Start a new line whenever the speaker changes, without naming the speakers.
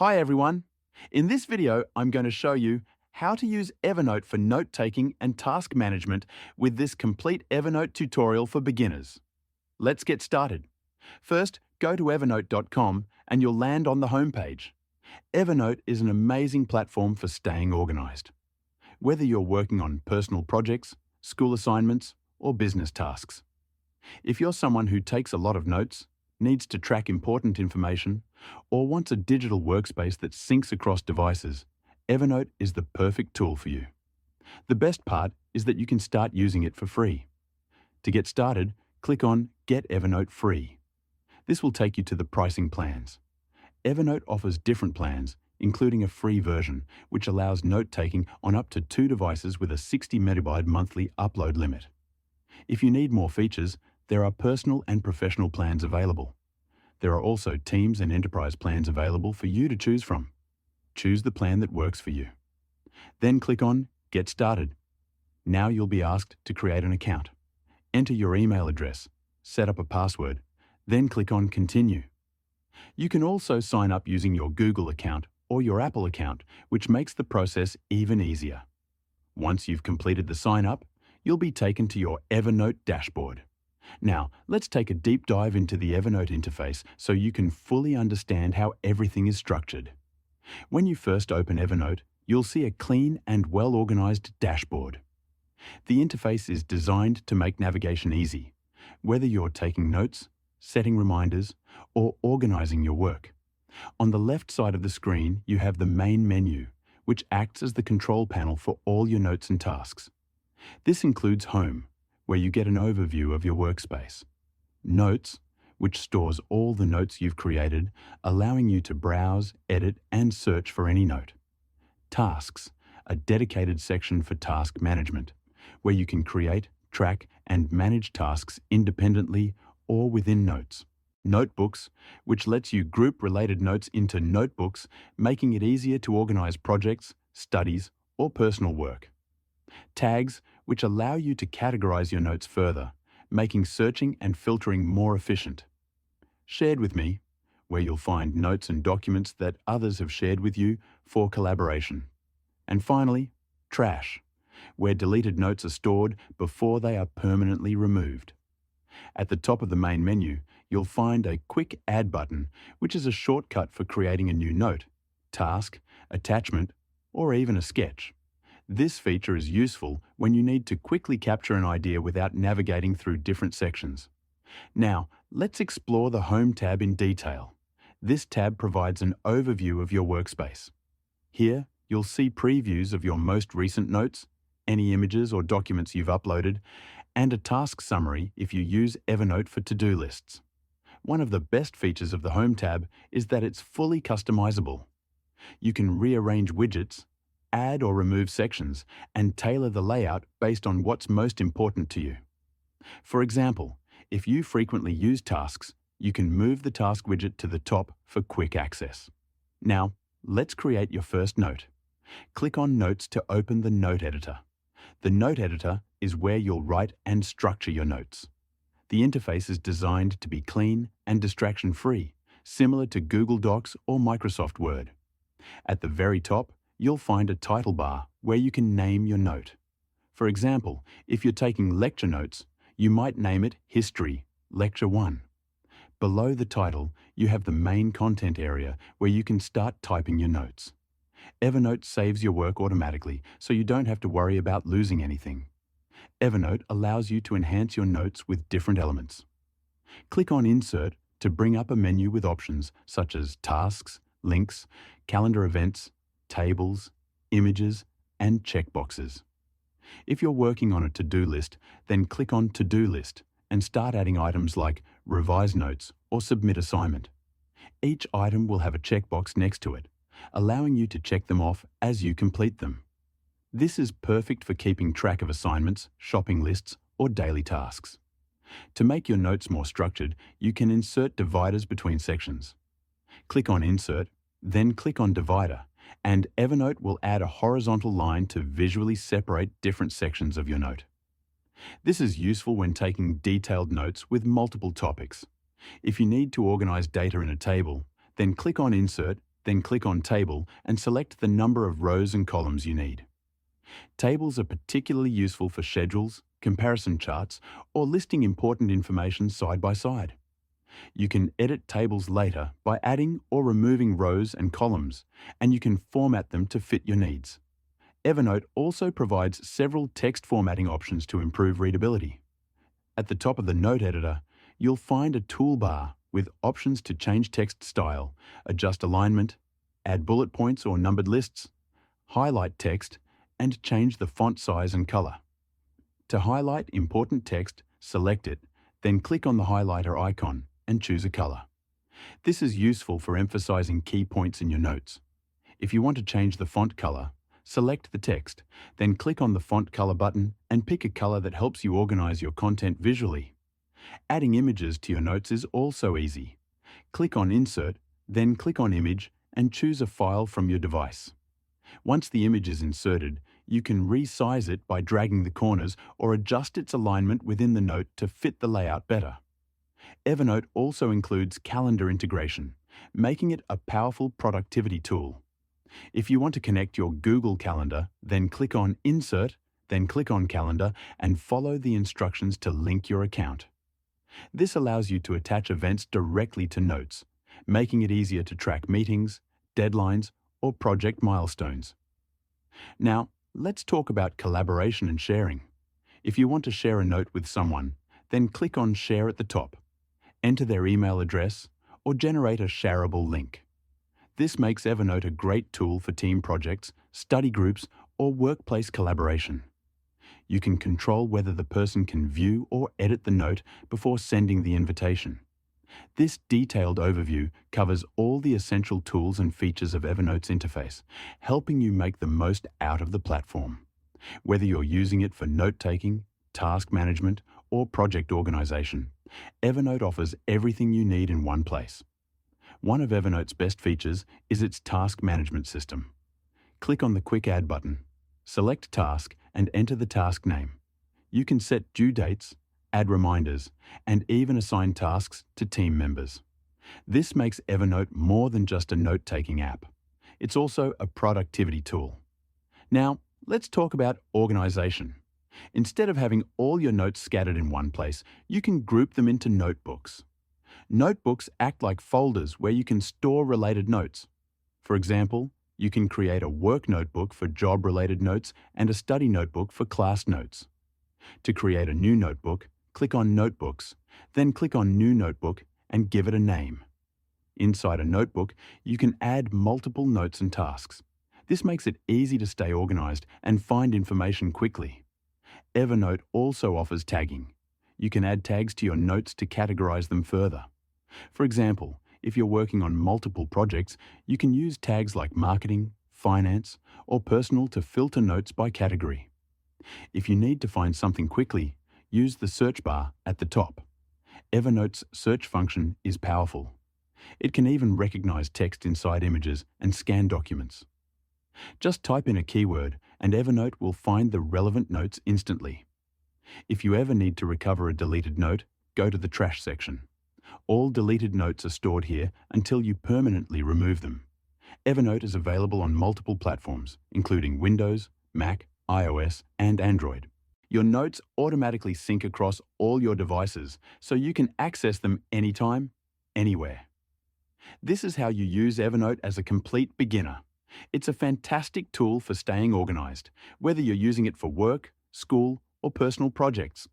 Hi everyone! In this video, I'm going to show you how to use Evernote for note-taking and task management with this complete Evernote tutorial for beginners. Let's get started. First, go to evernote.com and you'll land on the homepage. Evernote is an amazing platform for staying organized. Whether you're working on personal projects, school assignments, or business tasks. If you're someone who takes a lot of notes, needs to track important information, or wants a digital workspace that syncs across devices, Evernote is the perfect tool for you. The best part is that you can start using it for free. To get started, click on Get Evernote Free. This will take you to the pricing plans. Evernote offers different plans, including a free version, which allows note-taking on up to 2 devices with a 60 MB monthly upload limit. If you need more features, there are personal and professional plans available. There are also Teams and Enterprise plans available for you to choose from. Choose the plan that works for you. Then click on Get Started. Now you'll be asked to create an account. Enter your email address, set up a password, then click on Continue. You can also sign up using your Google account or your Apple account, which makes the process even easier. Once you've completed the sign up, you'll be taken to your Evernote dashboard. Now, let's take a deep dive into the Evernote interface so you can fully understand how everything is structured. When you first open Evernote, you'll see a clean and well-organized dashboard. The interface is designed to make navigation easy, whether you're taking notes, setting reminders, or organizing your work. On the left side of the screen, you have the main menu, which acts as the control panel for all your notes and tasks. This includes Home, where you get an overview of your workspace. Notes, which stores all the notes you've created, allowing you to browse, edit, and search for any note. Tasks, a dedicated section for task management, where you can create, track, and manage tasks independently or within Notes. Notebooks, which lets you group related notes into notebooks, making it easier to organize projects, studies, or personal work. Tags, which allow you to categorize your notes further, making searching and filtering more efficient. Shared with Me, where you'll find notes and documents that others have shared with you for collaboration. And finally, Trash, where deleted notes are stored before they are permanently removed. At the top of the main menu, you'll find a quick Add button, which is a shortcut for creating a new note, task, attachment, or even a sketch. This feature is useful when you need to quickly capture an idea without navigating through different sections. Now, let's explore the Home tab in detail. This tab provides an overview of your workspace. Here, you'll see previews of your most recent notes, any images or documents you've uploaded, and a task summary if you use Evernote for to-do lists. One of the best features of the Home tab is that it's fully customizable. You can rearrange widgets, add or remove sections, and tailor the layout based on what's most important to you. For example, if you frequently use tasks, you can move the task widget to the top for quick access. Now, let's create your first note. Click on Notes to open the Note Editor. The Note Editor is where you'll write and structure your notes. The interface is designed to be clean and distraction-free, similar to Google Docs or Microsoft Word. At the very top, you'll find a title bar where you can name your note. For example, if you're taking lecture notes, you might name it History, Lecture 1. Below the title, you have the main content area where you can start typing your notes. Evernote saves your work automatically, so you don't have to worry about losing anything. Evernote allows you to enhance your notes with different elements. Click on Insert to bring up a menu with options such as tasks, links, calendar events, tables, images, and checkboxes. If you're working on a to-do list, then click on To-Do List and start adding items like Revise Notes or Submit Assignment. Each item will have a checkbox next to it, allowing you to check them off as you complete them. This is perfect for keeping track of assignments, shopping lists, or daily tasks. To make your notes more structured, you can insert dividers between sections. Click on Insert, then click on Divider, and Evernote will add a horizontal line to visually separate different sections of your note. This is useful when taking detailed notes with multiple topics. If you need to organize data in a table, then click on Insert, then click on Table and select the number of rows and columns you need. Tables are particularly useful for schedules, comparison charts, or listing important information side by side. You can edit tables later by adding or removing rows and columns, and you can format them to fit your needs. Evernote also provides several text formatting options to improve readability. At the top of the note editor, you'll find a toolbar with options to change text style, adjust alignment, add bullet points or numbered lists, highlight text, and change the font size and color. To highlight important text, select it, then click on the highlighter icon and choose a color. This is useful for emphasizing key points in your notes. If you want to change the font color, select the text, then click on the font color button and pick a color that helps you organize your content visually. Adding images to your notes is also easy. Click on Insert, then click on Image and choose a file from your device. Once the image is inserted, you can resize it by dragging the corners or adjust its alignment within the note to fit the layout better. Evernote also includes calendar integration, making it a powerful productivity tool. If you want to connect your Google Calendar, then click on Insert, then click on Calendar and follow the instructions to link your account. This allows you to attach events directly to notes, making it easier to track meetings, deadlines, or project milestones. Now, let's talk about collaboration and sharing. If you want to share a note with someone, then click on Share at the top. Enter their email address or generate a shareable link. This makes Evernote a great tool for team projects, study groups, or workplace collaboration. You can control whether the person can view or edit the note before sending the invitation. This detailed overview covers all the essential tools and features of Evernote's interface, helping you make the most out of the platform. Whether you're using it for note-taking, task management, or project organization, Evernote offers everything you need in one place. One of Evernote's best features is its task management system. Click on the Quick Add button, select Task, and enter the task name. You can set due dates, add reminders, and even assign tasks to team members. This makes Evernote more than just a note-taking app. It's also a productivity tool. Now, let's talk about organization. Instead of having all your notes scattered in one place, you can group them into notebooks. Notebooks act like folders where you can store related notes. For example, you can create a work notebook for job-related notes and a study notebook for class notes. To create a new notebook, click on Notebooks, then click on New Notebook and give it a name. Inside a notebook, you can add multiple notes and tasks. This makes it easy to stay organized and find information quickly. Evernote also offers tagging. You can add tags to your notes to categorize them further. For example, if you're working on multiple projects, you can use tags like marketing, finance, or personal to filter notes by category. If you need to find something quickly, use the search bar at the top. Evernote's search function is powerful. It can even recognize text inside images and scan documents. Just type in a keyword and Evernote will find the relevant notes instantly. If you ever need to recover a deleted note, go to the trash section. All deleted notes are stored here until you permanently remove them. Evernote is available on multiple platforms, including Windows, Mac, iOS, and Android. Your notes automatically sync across all your devices, so you can access them anytime, anywhere. This is how you use Evernote as a complete beginner. It's a fantastic tool for staying organized, whether you're using it for work, school, or personal projects.